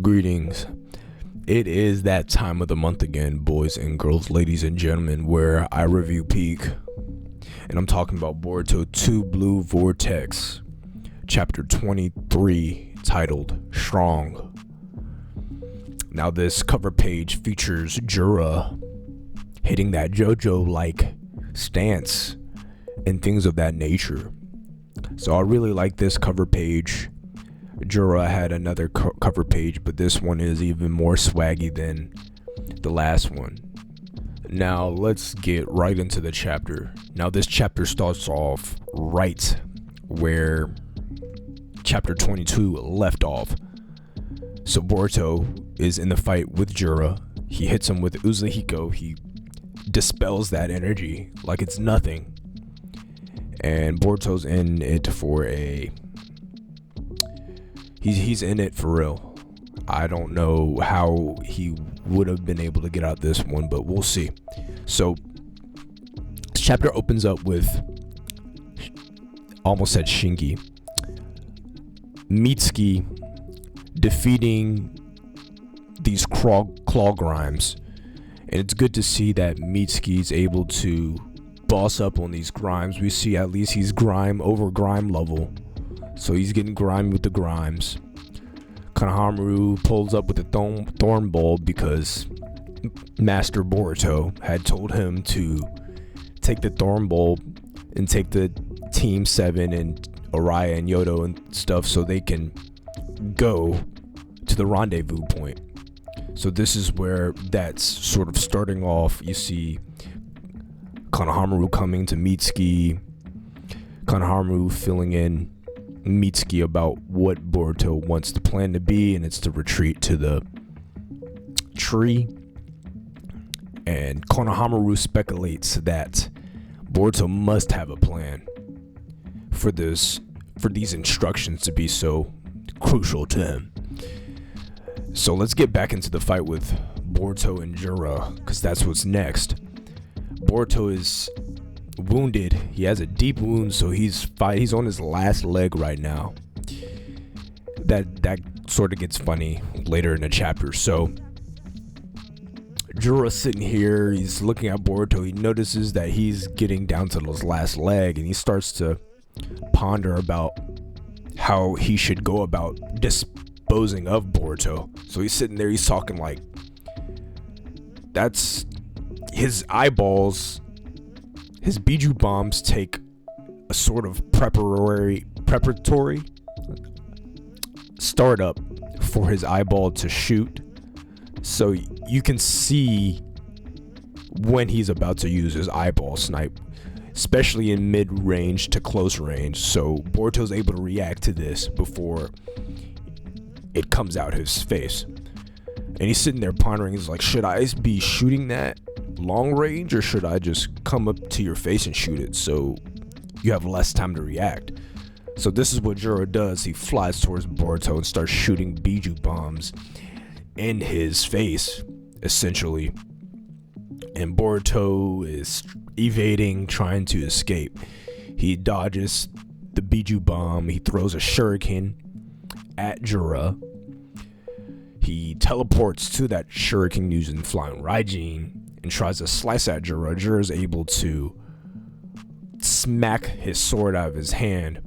Greetings. It is that time of the month again, boys and girls, ladies and gentlemen, where I review peak. And I'm talking about Boruto 2 Blue Vortex, chapter 23, titled Strong. Now this cover page features Jura hitting that JoJo-like stance and things of that nature. So I really like this cover page. Jura had another cover page, but this one is even more swaggy than the last one. Now let's get right into the chapter. Now this chapter starts off right where chapter 22 left off. So Boruto is in the fight with Jura. He hits him with Uzuhiko. He dispels that energy like it's nothing. And Boruto's in it for a... He's in it for real. I don't know how he would have been able to get out this one, but we'll see. So this chapter opens up with, almost said Shinki, Mitsuki defeating these claw grimes. And it's good to see that Mitsuki's able to boss up on these grimes. We see at least he's grime over grime level. So he's getting grimy with the grimes. Konohamaru pulls up with the thorn bulb because Master Boruto had told him to take the thorn bulb and take the Team 7 and Araya and Yodo and stuff so they can go to the rendezvous point. So this is where that's sort of starting off. You see Konohamaru coming to Mitsuki. Konohamaru filling in Mitsuki about what Boruto wants the plan to be, and it's to retreat to the tree. And Konohamaru speculates that Boruto must have a plan for these instructions to be so crucial to him. So let's get back into the fight with Boruto and Jura, because that's what's next. Boruto is wounded. He has a deep wound, so he's on his last leg right now. That sort of gets funny later in the chapter. So Jura's sitting here, he's looking at Boruto. He notices that he's getting down to his last leg, and he starts to ponder about how he should go about disposing of Boruto. So he's sitting there, he's talking like, that's his eyeballs. His Biju bombs take a sort of preparatory startup for his eyeball to shoot. So you can see when he's about to use his eyeball snipe, especially in mid-range to close range. So Boruto's able to react to this before it comes out his face. And he's sitting there pondering, he's like, should I be shooting that long range, or should I just come up to your face and shoot it so you have less time to react? So this is what Jura does. He flies towards Boruto and starts shooting Biju bombs in his face, essentially. And Boruto is evading, trying to escape. He dodges the Biju bomb. He throws a shuriken at Jura. He teleports to that shuriken using flying Raijin and tries to slice at Jura. Jura's able to smack his sword out of his hand,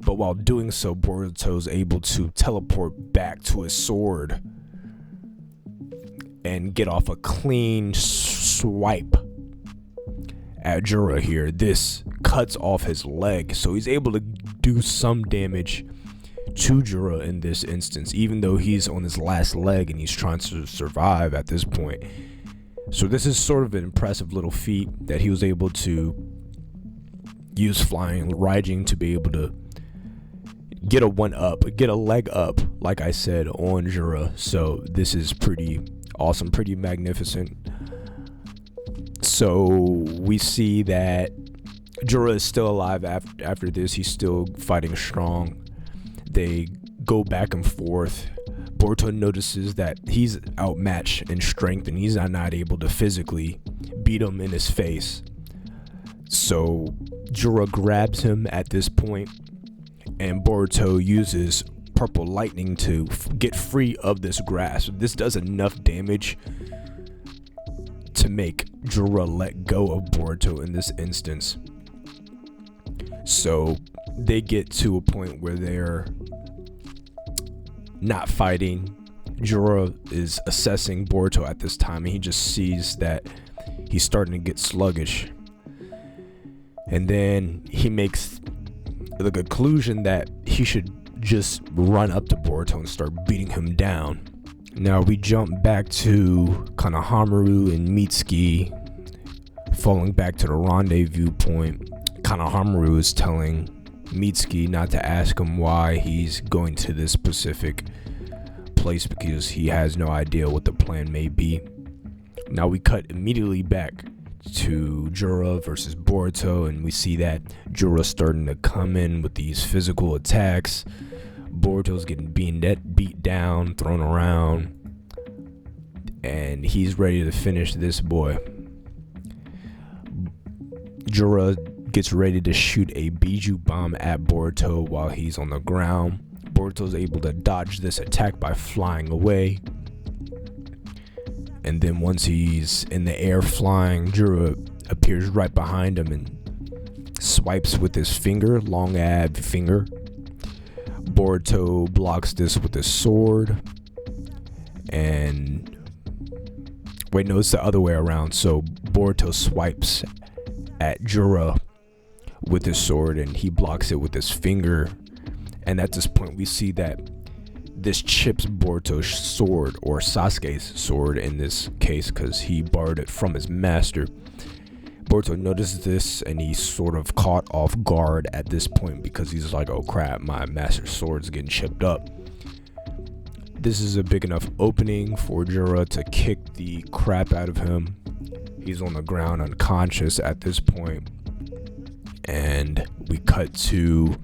but while doing so, Boruto's able to teleport back to his sword and get off a clean swipe at Jura here. This cuts off his leg, so he's able to do some damage to Jura in this instance, even though he's on his last leg and he's trying to survive at this point. So this is sort of an impressive little feat that he was able to use flying Raijin to be able to get a leg up, like I said, on Jura. So this is pretty awesome, pretty magnificent. So we see that Jura is still alive after this. He's still fighting strong. They go back and forth. Boruto notices that he's outmatched in strength and he's not able to physically beat him in his face. So Jura grabs him at this point, and Boruto uses purple lightning to get free of this grasp. This does enough damage to make Jura let go of Boruto in this instance. So they get to a point where they're not fighting. Jura is assessing Boruto at this time, and he just sees that he's starting to get sluggish. And then he makes the conclusion that he should just run up to Boruto and start beating him down. Now we jump back to Konohamaru and Mitsuki falling back to the rendezvous point. Konohamaru is telling Mitsuki not to ask him why he's going to this specific place because he has no idea what the plan may be. Now we cut immediately back to Jura versus Boruto, and we see that Jura's starting to come in with these physical attacks. Boruto's getting beat down, thrown around, and he's ready to finish this boy. Jura gets ready to shoot a Biju bomb at Boruto while he's on the ground. Boruto's able to dodge this attack by flying away. And then once he's in the air flying, Jura appears right behind him and swipes with his finger, long ab finger. Boruto blocks this with his sword. And wait, no, it's the other way around. So Boruto swipes at Jura with his sword and he blocks it with his finger. And at this point we see that this chips Boruto's sword, or Sasuke's sword in this case, because he borrowed it from his master. Boruto notices this and he's sort of caught off guard at this point because he's like, oh crap, my master's sword's getting chipped up. This is a big enough opening for Jura to kick the crap out of him. He's on the ground unconscious at this point. And we cut to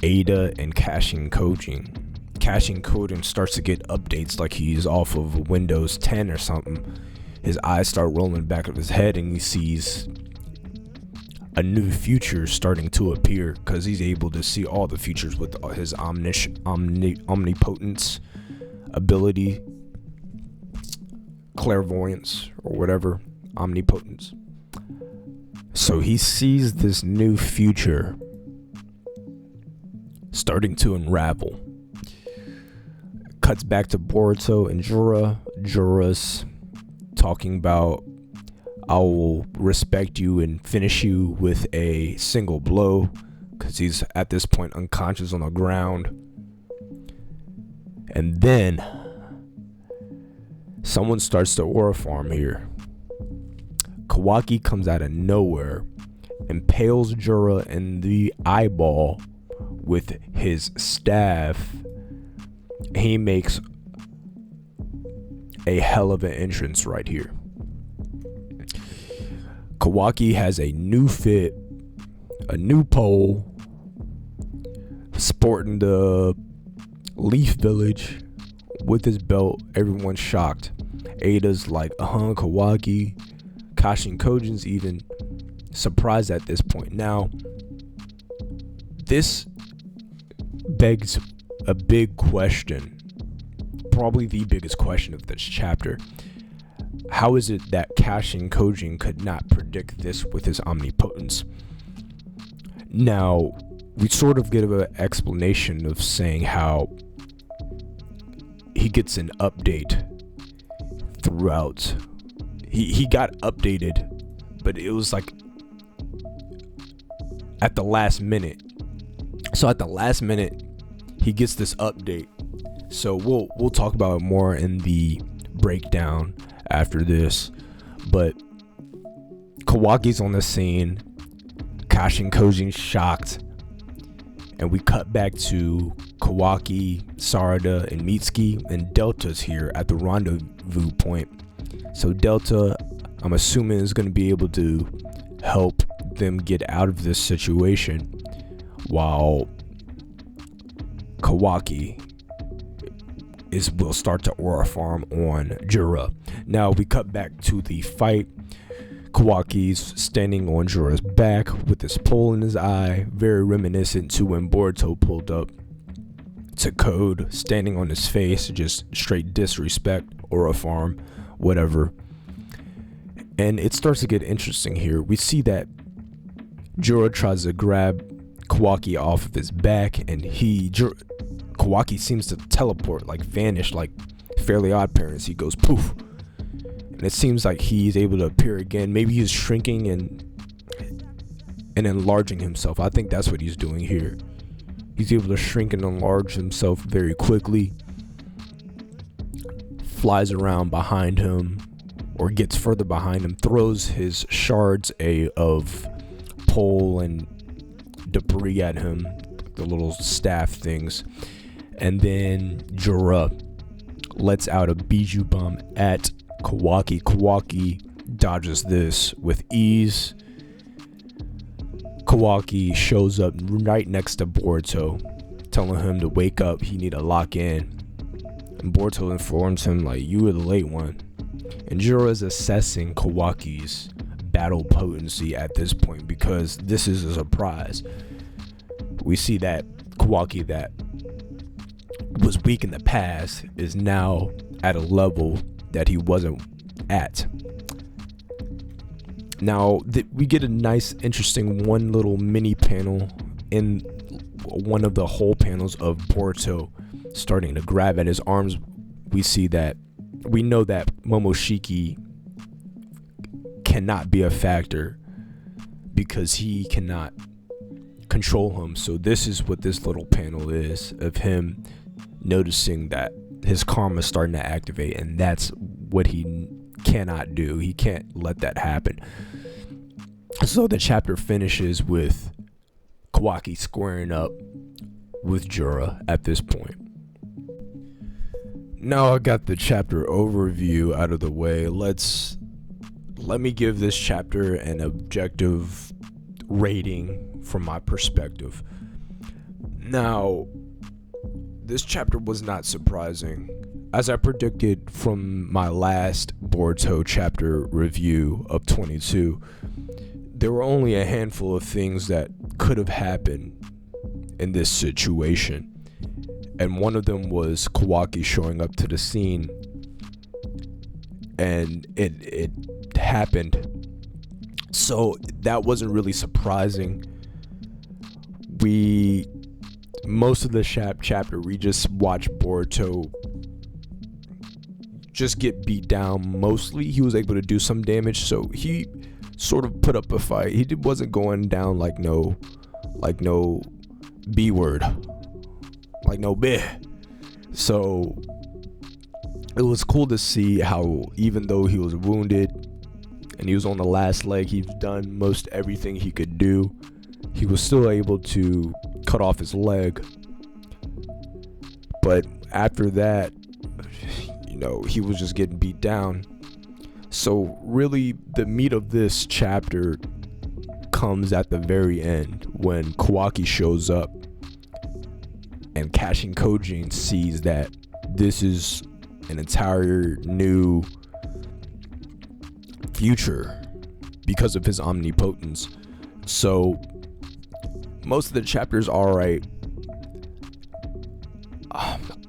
Ada and Kashin Kojin. Kashin Kojin starts to get updates like he's off of Windows 10 or something. His eyes start rolling back of his head and he sees a new future starting to appear because he's able to see all the futures with his omnipotence ability, clairvoyance or whatever, omnipotence. So he sees this new future starting to unravel. Cuts back to Boruto and Jura. Jura's talking about, I will respect you and finish you with a single blow, because he's at this point unconscious on the ground. And then someone starts to aura farm here. Kawaki comes out of nowhere, impales Jura in the eyeball with his staff. He makes a hell of an entrance right here. Kawaki has a new fit, a new pole, sporting the Leaf Village with his belt. Everyone's shocked. Ada's like, Kawaki. Kashin Kojin's even surprised at this point. Now, this begs a big question, probably the biggest question of this chapter. How is it that Kashin Kojin could not predict this with his omnipotence? Now, we sort of get an explanation of saying how he gets an update throughout. He got updated, but it was like at the last minute. So at the last minute, he gets this update. So we'll talk about it more in the breakdown after this. But Kawaki's on the scene. Kashin Kojin's shocked. And we cut back to Kawaki, Sarada, and Mitsuki. And Delta's here at the rendezvous point. So Delta, I'm assuming, is going to be able to help them get out of this situation, while Kawaki will start to aura farm on Jura. Now we cut back to the fight. Kawaki's standing on Jura's back with this pole in his eye, very reminiscent to when Boruto pulled up to code, standing on his face, just straight disrespect, or a farm, whatever. And it starts to get interesting here. We see that Juro tries to grab Kawaki off of his back, and Kawaki seems to teleport, like vanish, like Fairly Odd Parents. He goes poof, and it seems like he's able to appear again. Maybe he's shrinking and enlarging himself. I think that's what he's doing here. He's able to shrink and enlarge himself very quickly. Flies around behind him, or gets further behind him, throws his shards of pole and debris at him, the little staff things, and then Juro lets out a Bijou Bomb at Kawaki. Kawaki dodges this with ease. Kawaki shows up right next to Boruto, telling him to wake up, he need to lock in. And Boruto informs him, like, you were the late one. And Juro is assessing Kawaki's battle potency at this point, because this is a surprise. We see that Kawaki, that was weak in the past, is now at a level that he wasn't at. Now, we get a nice, interesting one little mini panel in one of the whole panels of Boruto starting to grab at his arms. We know that Momoshiki cannot be a factor because he cannot control him. So this is what this little panel is, of him noticing that his karma is starting to activate, and that's what he cannot do. He can't let that happen. So the chapter finishes with Kawaki squaring up with Juro at this point. Now I got the chapter overview out of the way. Let me give this chapter an objective rating from my perspective. Now, this chapter was not surprising. As I predicted from my last Boruto chapter review of 22, there were only a handful of things that could have happened in this situation. And one of them was Kawaki showing up to the scene, and it happened. So that wasn't really surprising. Most of the chapter, we just watched Boruto just get beat down. Mostly he was able to do some damage, so he sort of put up a fight. He wasn't going down like no B word, like no B. So it was cool to see how, even though he was wounded and he was on the last leg, he's done most everything he could do, he was still able to cut off his leg. But after that, he was just getting beat down. So really, the meat of this chapter comes at the very end, when Kawaki shows up and Kashin Kojin sees that this is an entire new future because of his omnipotence. So most of the chapters are alright.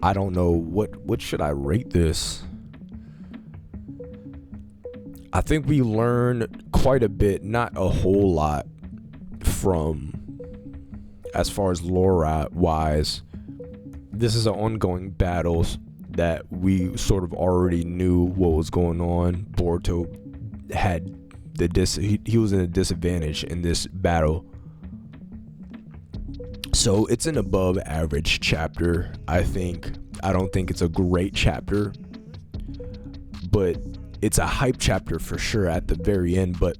I don't know, what should I rate this? I think we learned quite a bit, not a whole lot, from, as far as lore wise. This is an ongoing battle that we sort of already knew what was going on. Boruto had he was in a disadvantage in this battle. So it's an above average chapter, I think. I don't think it's a great chapter, but it's a hype chapter for sure at the very end. But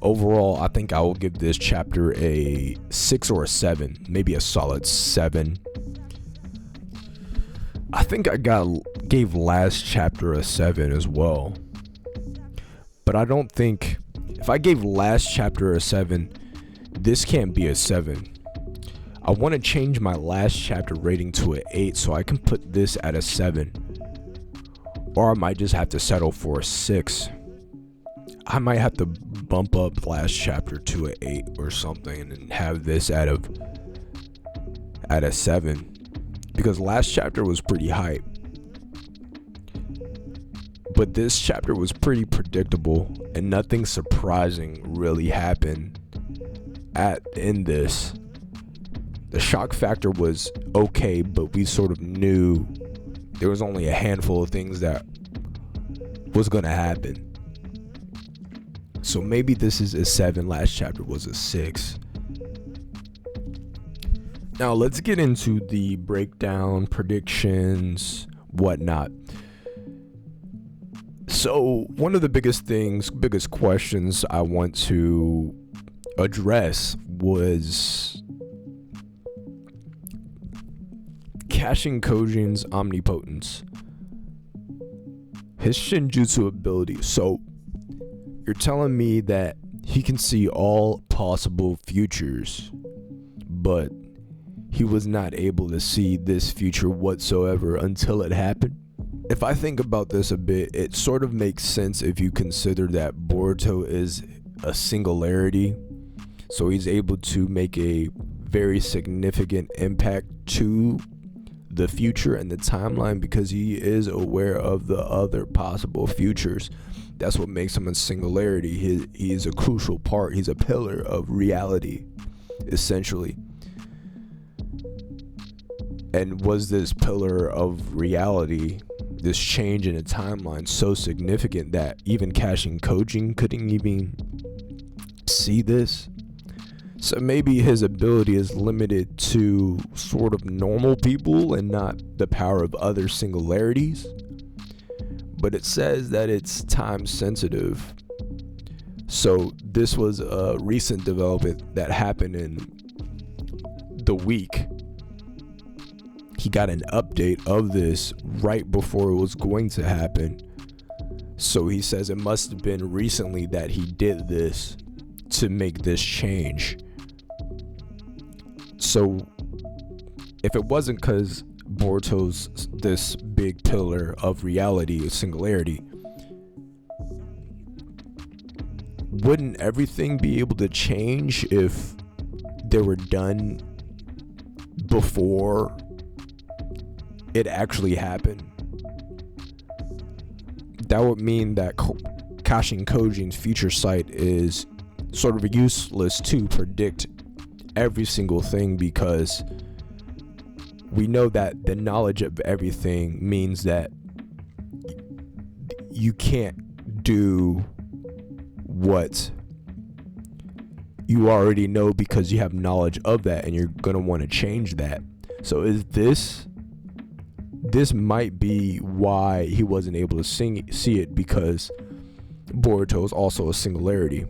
overall, I think I will give this chapter a 6 or a 7, maybe a solid 7. I think I gave last chapter a 7 as well. But I don't think, if I gave last chapter a 7, this can't be a 7. I want to change my last chapter rating to an 8 so I can put this at a 7. Or I might just have to settle for a 6. I might have to bump up last chapter to an 8 or something and have this at a 7. because last chapter was pretty hype, but this chapter was pretty predictable and nothing surprising really happened in this. The shock factor was okay, but we sort of knew there was only a handful of things that was going to happen. So maybe this is a 7, last chapter was a 6. Now let's get into the breakdown, predictions, whatnot. So one of the biggest questions I want to address was Kashin Kojin's omnipotence, his Shinjutsu ability. So you're telling me that he can see all possible futures, but he was not able to see this future whatsoever until it happened? If I think about this a bit, it sort of makes sense if you consider that Boruto is a singularity, so he's able to make a very significant impact to the future and the timeline because he is aware of the other possible futures. That's what makes him a singularity. He is a crucial part. He's a pillar of reality, essentially. And was this pillar of reality, this change in a timeline, so significant that even Kashin Kojin couldn't even see this? So maybe his ability is limited to sort of normal people and not the power of other singularities. But it says that it's time sensitive. So this was a recent development that happened in the week. He got an update of this right before it was going to happen. So he says it must have been recently that he did this to make this change. So if it wasn't because Boruto's this big pillar of reality, singularity, wouldn't everything be able to change if they were done before it actually happened? That would mean that Kashin Kojin's future sight is sort of useless to predict every single thing, because we know that the knowledge of everything means that you can't do what you already know because you have knowledge of that and you're going to want to change that. So is this might be why he wasn't able to see it, because Boruto is also a singularity.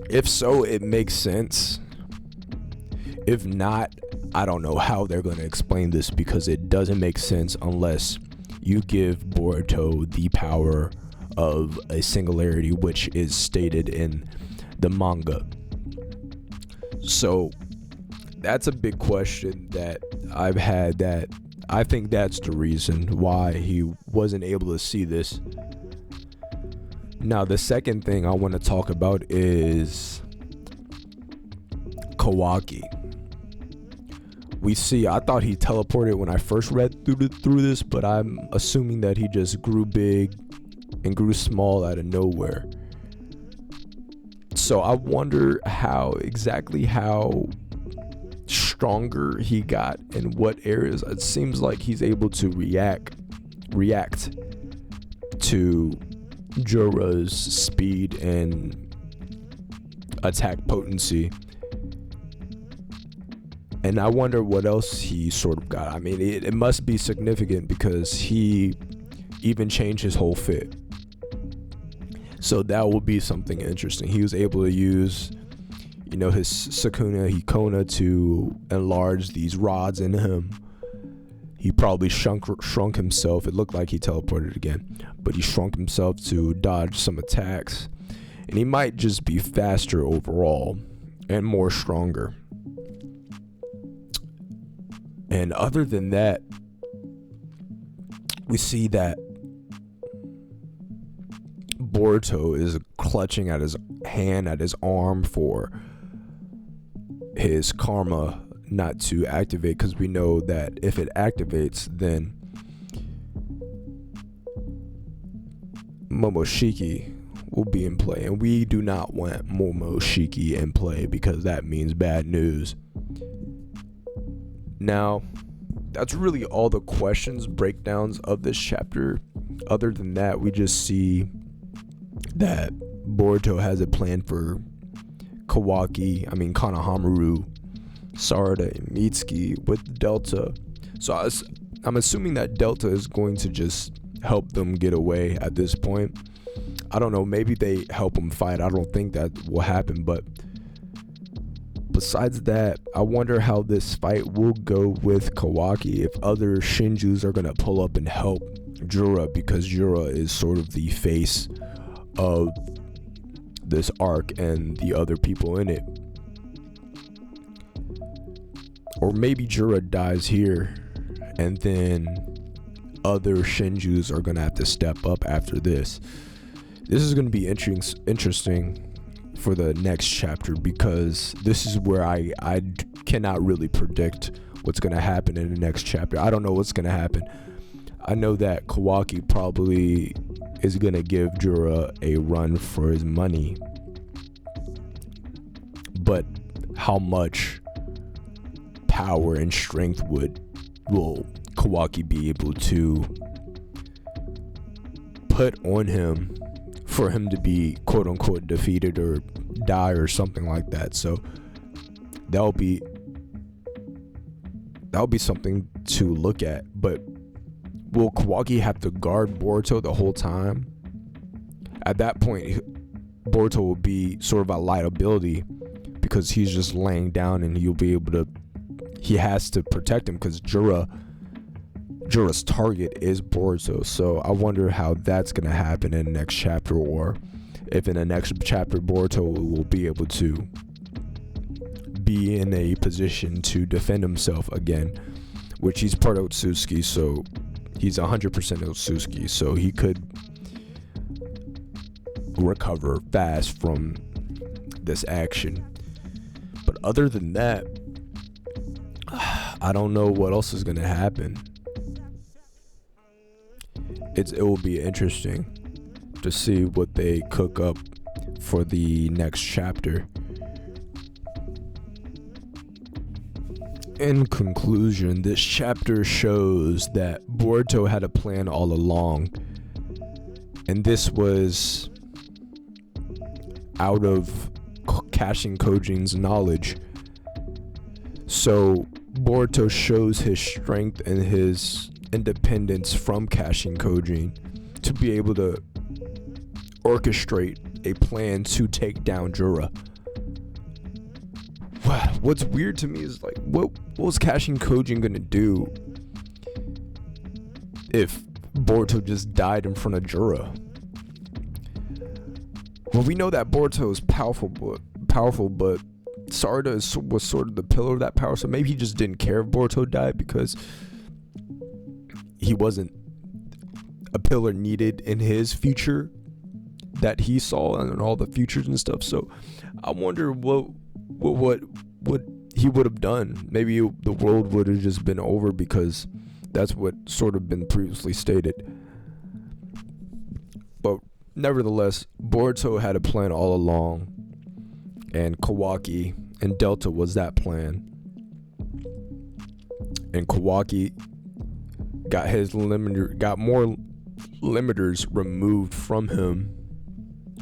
If so, it makes sense. If not, I don't know how they're going to explain this, because it doesn't make sense unless you give Boruto the power of a singularity, which is stated in the manga. So that's a big question that I've had, that I think that's the reason why he wasn't able to see this. Now, the second thing I want to talk about is Kawaki. We see, I thought he teleported when I first read through this, but I'm assuming that he just grew big and grew small out of nowhere. So I wonder how stronger he got in what areas. It seems like he's able to react to Jora's speed and attack potency. And I wonder what else he sort of got. I mean, it must be significant because he even changed his whole fit. So that will be something interesting. He was able to use, his Sukuna Hikona to enlarge these rods in him. He probably shrunk himself. It looked like he teleported again, but he shrunk himself to dodge some attacks. And he might just be faster overall and more stronger. And other than that, we see that Boruto is clutching at his hand, at his arm for his karma not to activate, because we know that if it activates, then Momoshiki will be in play, and we do not want Momoshiki in play because that means bad news. Now, that's really all the questions, breakdowns of this chapter. Other than that, we just see that Boruto has a plan for Konohamaru, Sarada, and Mitsuki with Delta. So I'm assuming that Delta is going to just help them get away at this point. I don't know, maybe they help them fight. I don't think that will happen, but besides that, I wonder how this fight will go with Kawaki, if other Shinjus are going to pull up and help Jura, because Jura is sort of the face of this arc and the other people in it. Or maybe Jura dies here, and then other Shinjus are going to have to step up after this. This is going to be interesting for the next chapter, because this is where I cannot really predict what's going to happen in the next chapter. I don't know what's going to happen. I know that Kawaki probably is going to give Jura a run for his money, but how much power and strength will Kawaki be able to put on him for him to be quote unquote defeated or die or something like that? So that'll be something to look at. But will Kawaki have to guard Boruto the whole time? At that point, Boruto will be sort of a liability, because he's just laying down, and he has to protect him, because Jura's target is Boruto. So I wonder how that's going to happen in the next chapter, or if in the next chapter Boruto will be able to be in a position to defend himself again, which he's part of Otsutsuki, so he's 100% Otsutsuki, so he could recover fast from this action. But other than that, I don't know what else is going to happen. It will be interesting to see what they cook up for the next chapter. In conclusion, this chapter shows that Boruto had a plan all along, and this was out of Kashin Kojin's knowledge. So Boruto shows his strength and his independence from Kashin Kojin to be able to orchestrate a plan to take down Jura. What's weird to me is, like, what was Kashin Kojin gonna do if Boruto just died in front of Jura? Well, we know that Boruto is powerful, but Sarada was sort of the pillar of that power, so maybe he just didn't care if Boruto died because he wasn't a pillar needed in his future that he saw and all the futures and stuff. So I wonder what he would have done. Maybe the world would have just been over, because that's what sort of been previously stated. But nevertheless, Boruto had a plan all along, and Kawaki and Delta was that plan. And Kawaki got more limiters removed from him.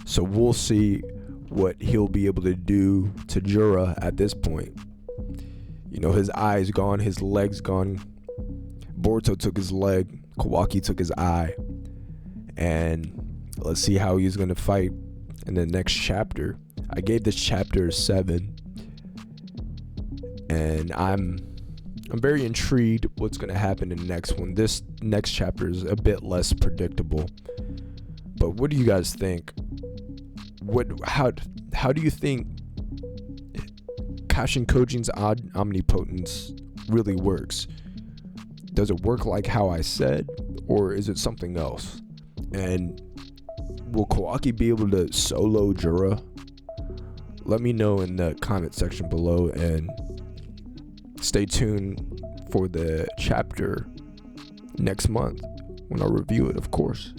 So we'll see what he'll be able to do to Jura at this point. You know, his eye's gone, his leg's gone. Boruto took his leg, Kawaki took his eye. And let's see how he's gonna fight in the next chapter. I gave this chapter 7, and I'm very intrigued what's gonna happen in the next one. This next chapter is a bit less predictable. But what do you guys think? How do you think Kashin Kojin's omnipotence really works? Does it work like how I said, or is it something else? And will Kawaki be able to solo Jura? Let me know in the comment section below, and stay tuned for the chapter next month when I review it, of course.